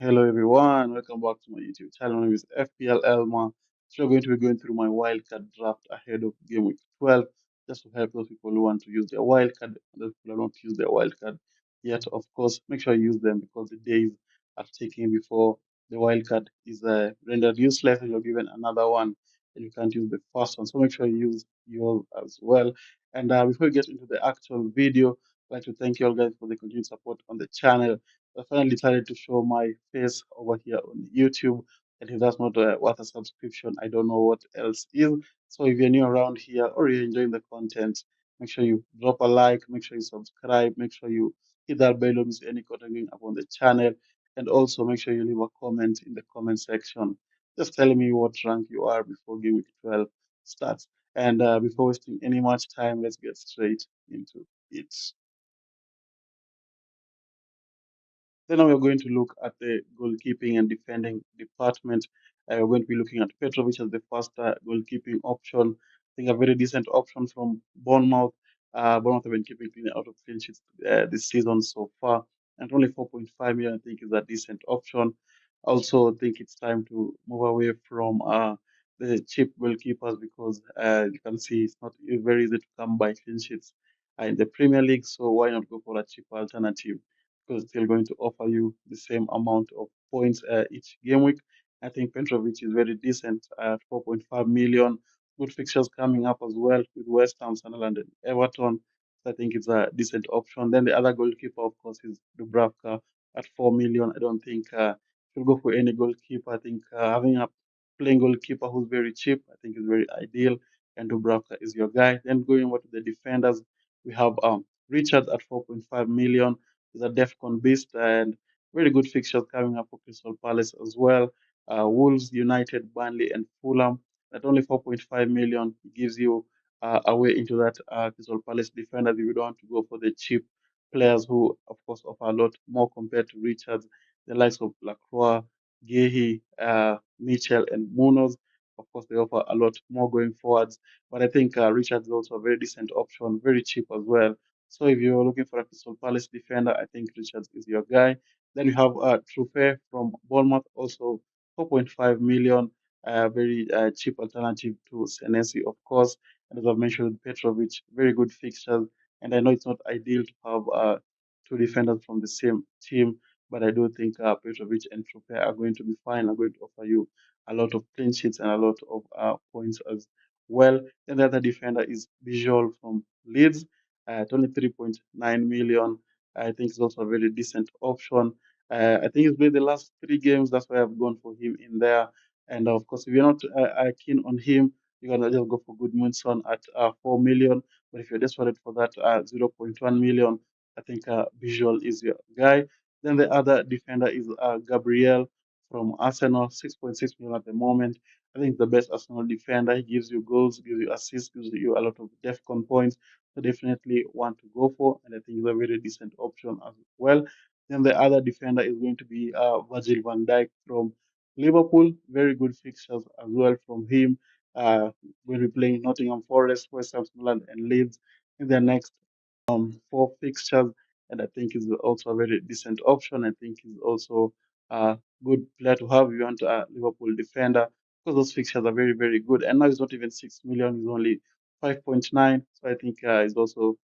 Hello everyone, welcome back to my YouTube channel. My name is FPL Elma. So we're going to be going through my wildcard draft ahead of Game Week 12, just to help those people who want to use their wildcard and those people who don't use their wildcard yet. Of course, make sure you use them because the days are ticking before the wildcard is rendered useless and you're given another one and you can't use the first one. So make sure you use yours as well. And before we get into the actual video, I'd like to thank you all guys for the continued support on the channel. I finally decided to show my face over here on YouTube. And if that's not worth a subscription, I don't know what else is. So if you're new around here or you're enjoying the content, make sure you drop a like, make sure you subscribe, make sure you hit that bell to miss any content going up on the channel. And also make sure you leave a comment in the comment section, just telling me what rank you are before Game Week 12 starts. And before wasting any much time, let's get straight into it. Then now we're going to look at the goalkeeping and defending department. We're going to be looking at Petrovic as the first goalkeeping option. I think a very decent option from Bournemouth. Bournemouth have been keeping clean out of clean sheets this season so far. And only 4.5 million, I think, is a decent option. I also think it's time to move away from the cheap goalkeepers because you can see it's not very easy to come by clean sheets in the Premier League. So why not go for a cheaper alternative? Because it's still going to offer you the same amount of points each game week. I think Petrovic is very decent at 4.5 million. Good fixtures coming up as well with West Ham, Sunderland, and Everton. So I think it's a decent option. Then the other goalkeeper, of course, is Dubravka at 4 million. I don't think should go for any goalkeeper. I think having a playing goalkeeper who's very cheap, I think is very ideal. And Dubravka is your guy. Then going over to the defenders, we have Richard at 4.5 million. He's a DEFCON beast and very good fixtures coming up for Crystal Palace as well. Wolves, United, Burnley, and Fulham. At only 4.5 million, it gives you a way into that Crystal Palace defender if you don't want to go for the cheap players who, of course, offer a lot more compared to Richards, the likes of Lacroix, Gehi, Mitchell, and Munoz. Of course, they offer a lot more going forwards. But I think Richards is also a very decent option, very cheap as well. So if you're looking for a Crystal Palace defender, I think Richards is your guy. Then you have Trufe from Bournemouth, also 4.5 million, very cheap alternative to Senesi, of course. And as I've mentioned, Petrovic, very good fixtures. And I know it's not ideal to have two defenders from the same team, but I do think Petrovic and Trupe are going to be fine, are going to offer you a lot of clean sheets and a lot of points as well. Then the other defender is Visual from Leeds at only 3.9 million. I think it's also a very decent option. I think he's played the last three games. That's why I've gone for him in there. And of course, if you're not keen on him, you can just go for Goodmanson at 4 million. But if you're desperate for that 0.1 million, I think Visual is your guy. Then the other defender is Gabriel from Arsenal, 6.6 million at the moment. I think the best Arsenal defender. He gives you goals, gives you assists, gives you a lot of DEFCON points. So definitely want to go for, and I think it's a very decent option as well. Then the other defender is going to be Virgil van Dijk from Liverpool. Very good fixtures as well from him. Will be playing Nottingham Forest, West Ham, Sunderland, and Leeds in their next four fixtures, and I think is also a very decent option. I think he's also a good player to have if you want a Liverpool defender because those fixtures are very, very good. And now he's not even 6 million, he's only 5.9. So I think he's also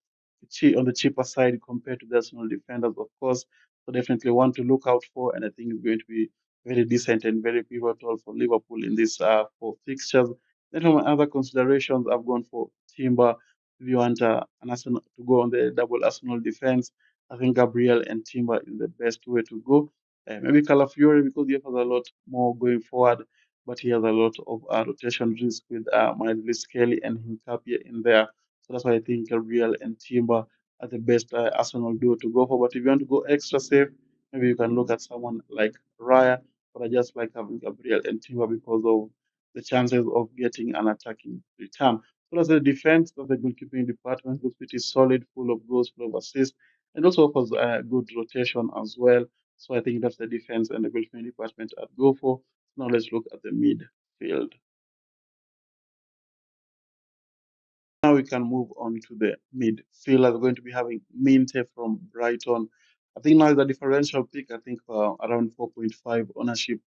on the cheaper side compared to the Arsenal defenders, of course. So definitely one to look out for, and I think it's going to be very decent and very pivotal for Liverpool in these four fixtures. Then from my other considerations, I've gone for Timber. If you want an Arsenal to go on the double Arsenal defense, I think Gabriel and Timber is the best way to go. Maybe Calafiori because he has a lot more going forward, but he has a lot of rotation risk with Miles Kelly and Hinkapie in there. So that's why I think Gabriel and Timber are the best Arsenal duo to go for. But if you want to go extra safe, maybe you can look at someone like Raya. But I just like having Gabriel and Timber because of the chances of getting an attacking return. So that's the defense, that's the goalkeeping department, which is solid, full of goals, full of assists, and also offers good rotation as well. So I think that's the defense and the goalkeeping department I'd go for. Now let's look at the midfield. Now we can move on to the midfield. We're going to be having Minte from Brighton. I think now is a differential pick. I think around 4.5 ownership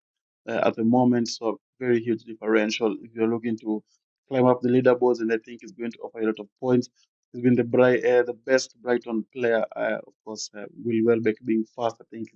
at the moment. So very huge differential if you're looking to climb up the leaderboards, and I think it's going to offer a lot of points. He's been the best Brighton player, of course. Will Welbeck being first, I think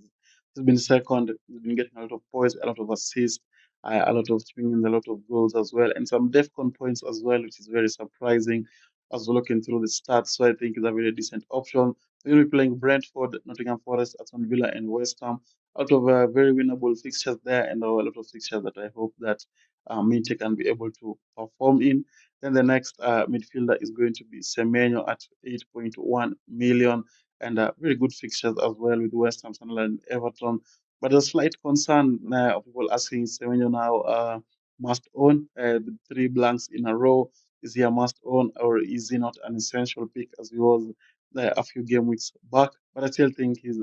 he's been second. He's been getting a lot of points, a lot of assists, a lot of swinging, a lot of goals as well, and some DEFCON points as well, which is very surprising as we're looking through the stats. So I think it's a very decent option. We're going to be playing Brentford, Nottingham Forest, Aston Villa, and West Ham. Out of very winnable fixtures there, and a lot of fixtures that I hope that Minte can be able to perform in. Then the next midfielder is going to be Semenyo at 8.1 million, and very good fixtures as well with West Ham, Sunderland, Everton. But a slight concern of people asking Semenyo now must own the three blanks in a row. Is he a must own, or is he not an essential pick as he was a few game weeks back? But I still think he's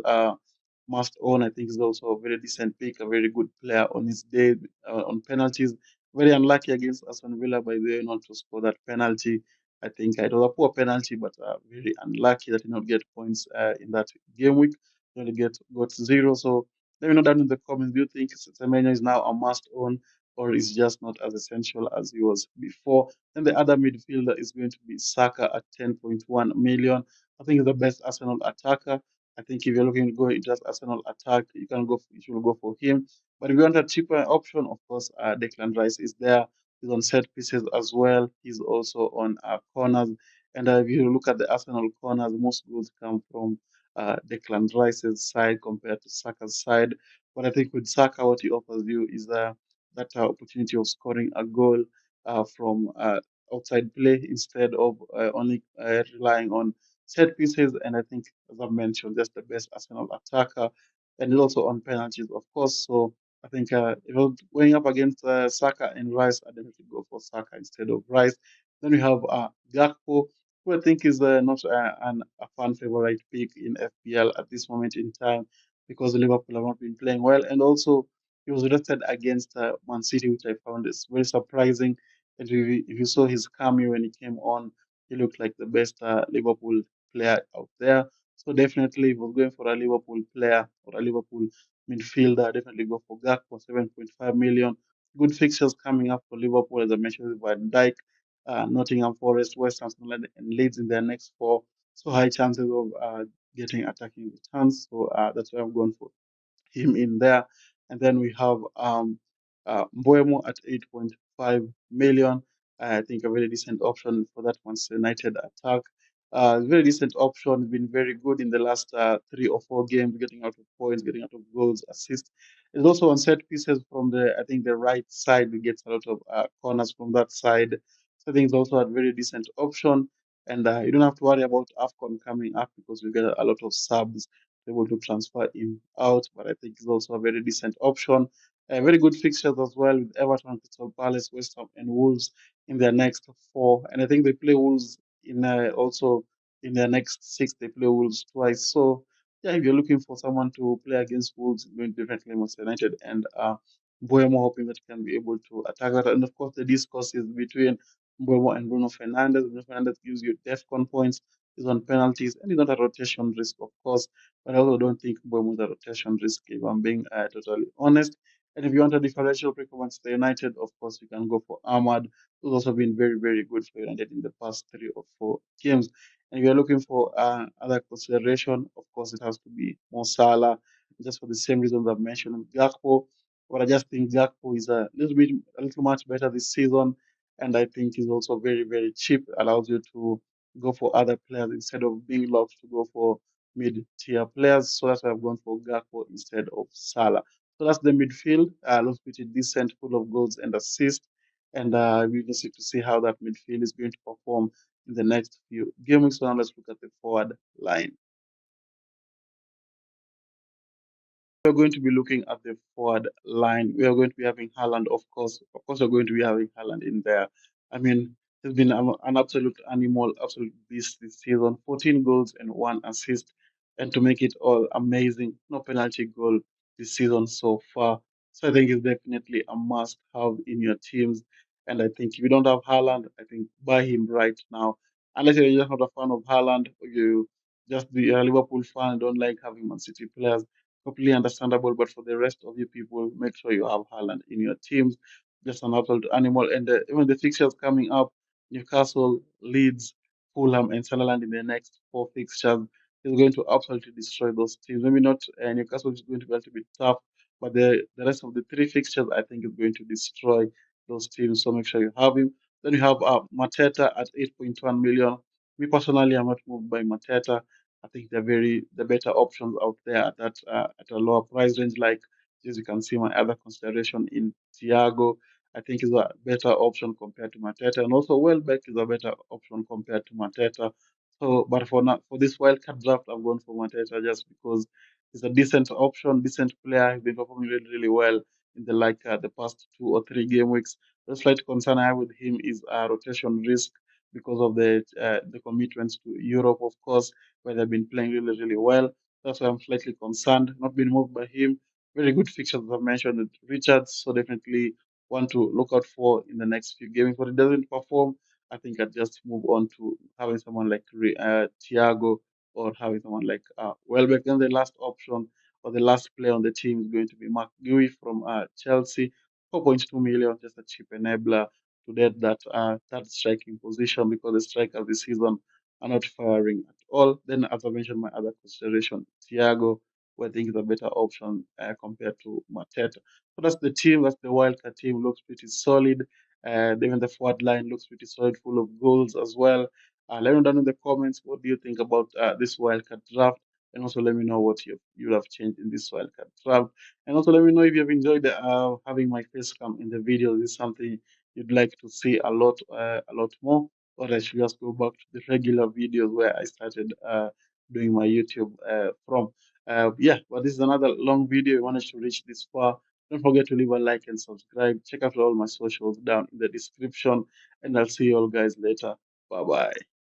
must own. I think he's also a very decent pick, a very good player on his day on penalties. Very unlucky against Aston Villa, by the way, not to score that penalty. I think it was a poor penalty, but very unlucky that he not get points in that game week. He only got zero. So let me know down in the comments. Do you think Semenyo is now a must own, or is just not as essential as he was before? Then the other midfielder is going to be Saka at 10.1 million. I think he's the best Arsenal attacker. I think if you're looking to go just Arsenal attack, you should go for him. But if you want a cheaper option, of course, Declan Rice is there. He's on set pieces as well. He's also on corners. And if you look at the Arsenal corners, most goals come from Declan Rice's side compared to Saka's side. But I think with Saka, what he offers you is that opportunity of scoring a goal from outside play instead of only relying on set pieces. And I think, as I mentioned, that's the best Arsenal attacker, and he's also on penalties, of course. So I think if you're going up against Saka and Rice, I definitely go for Saka instead of Rice. Then we have Gakpo, who I think is not a fan favorite pick in FPL at this moment in time because Liverpool have not been playing well, and also he was rested against Man City, which I found is very surprising. And if you saw his cameo when he came on, he looked like the best Liverpool player out there. So definitely, if we're going for a Liverpool player or a Liverpool midfielder, definitely go for Gakpo, 7.5 million. Good fixtures coming up for Liverpool, as I mentioned, with Van Dijk, Nottingham Forest, West Ham, Sunderland, and Leeds in their next four. So high chances of getting attacking returns. So that's why I'm going for him in there. And then we have Mbuemo at 8.5 million. I think a very decent option for that Manchester United attack. Very decent option, been very good in the last 3 or 4 games, getting out of points, getting out of goals, assists. It's also on set pieces from I think the right side. We get a lot of corners from that side. So I think it's also a very decent option. And you don't have to worry about AFCON coming up because we get a lot of subs able to transfer him out. But I think he's also a very decent option. Very good fixtures as well with Everton, Crystal Palace, West Ham, and Wolves in their next four. And I think they play Wolves in also in their next six. They play Wolves twice. So yeah, if you're looking for someone to play against Wolves, it's going to definitely Manchester United and Mbuemo, hoping that he can be able to attack that. And of course, the discourse is between Mbuemo and Bruno Fernandes. Bruno Fernandes gives you DEFCON points. He's on penalties, and he's not a rotation risk, of course. But I also don't think Mbeumo is a rotation risk, if I'm being totally honest. And if you want a differential pick for Manchester United, of course, you can go for Ahmad, who's also been very, very good for United in the past 3 or 4 games. And if you're looking for other consideration, of course, it has to be Mo Salah, just for the same reasons I've mentioned. Gakpo, but I just think Gakpo is a little much better this season. And I think he's also very, very cheap, allows you to go for other players instead of being locked to go for mid-tier players. So that's why I've gone for Gakpo instead of Salah. So that's the midfield. Looks pretty decent, full of goals and assists. And we just need to see how that midfield is going to perform in the next few games. So now let's look at the forward line. We're going to be looking at the forward line. We are going to be having Haaland, of course. Of course, we're going to be having Haaland in there. I mean, he's been an absolute animal, absolute beast this season. 14 goals and 1 assist. And to make it all amazing, no penalty goal this season so far. So I think it's definitely a must have in your teams. And I think if you don't have Haaland, I think buy him right now. Unless you're just not a fan of Haaland, or you just the Liverpool fan don't like having Man City players. Completely understandable, but for the rest of you people, make sure you have Haaland in your teams. Just an absolute animal. And even the fixtures coming up, Newcastle, Leeds, Fulham, and Sunderland in the next four fixtures is going to absolutely destroy those teams. Maybe not Newcastle is going to be a little bit tough, but the rest of the three fixtures I think is going to destroy those teams. So make sure you have him. Then you have Mateta at 8.1 million. Me personally, I'm not moved by Mateta. I think they're the better options out there at that at a lower price range. Like as you can see, my other consideration in Thiago, I think is a better option compared to Mateta, and also Welbeck is a better option compared to Mateta. So, but for now, for this wildcard draft, I'm going for Mateta just because he's a decent option, decent player. He's been performing really, really well in the past 2 or 3 game weeks. The slight concern I have with him is rotation risk because of the commitments to Europe, of course, where they've been playing really, really well. That's why I'm slightly concerned, not being moved by him. Very good fixtures, as I mentioned, with Richards, so definitely one to look out for in the next few games. But it doesn't perform, I think I'd just move on to having someone like Thiago or having someone like Welbeck. Then the last option or the last player on the team is going to be Mark Gui from Chelsea. 4.2 million, just a cheap enabler to get that third striking position because the strikers this season are not firing at all. Then, as I mentioned, my other consideration, Thiago, who I think is a better option compared to Mateta. So that's the team. That's the wildcard team. Looks pretty solid. Even the forward line looks pretty solid, full of goals as well. Let me know down in the comments what do you think about this wildcard draft, and also let me know what you have changed in this wildcard draft. And also let me know if you have enjoyed having my face cam in the video. Is this something you'd like to see a lot more, or I should just go back to the regular videos where I started doing my YouTube from? Yeah, but this is another long video. You managed to reach this far. Don't forget to leave a like and subscribe. Check out all my socials down in the description, and I'll see you all guys later. Bye bye.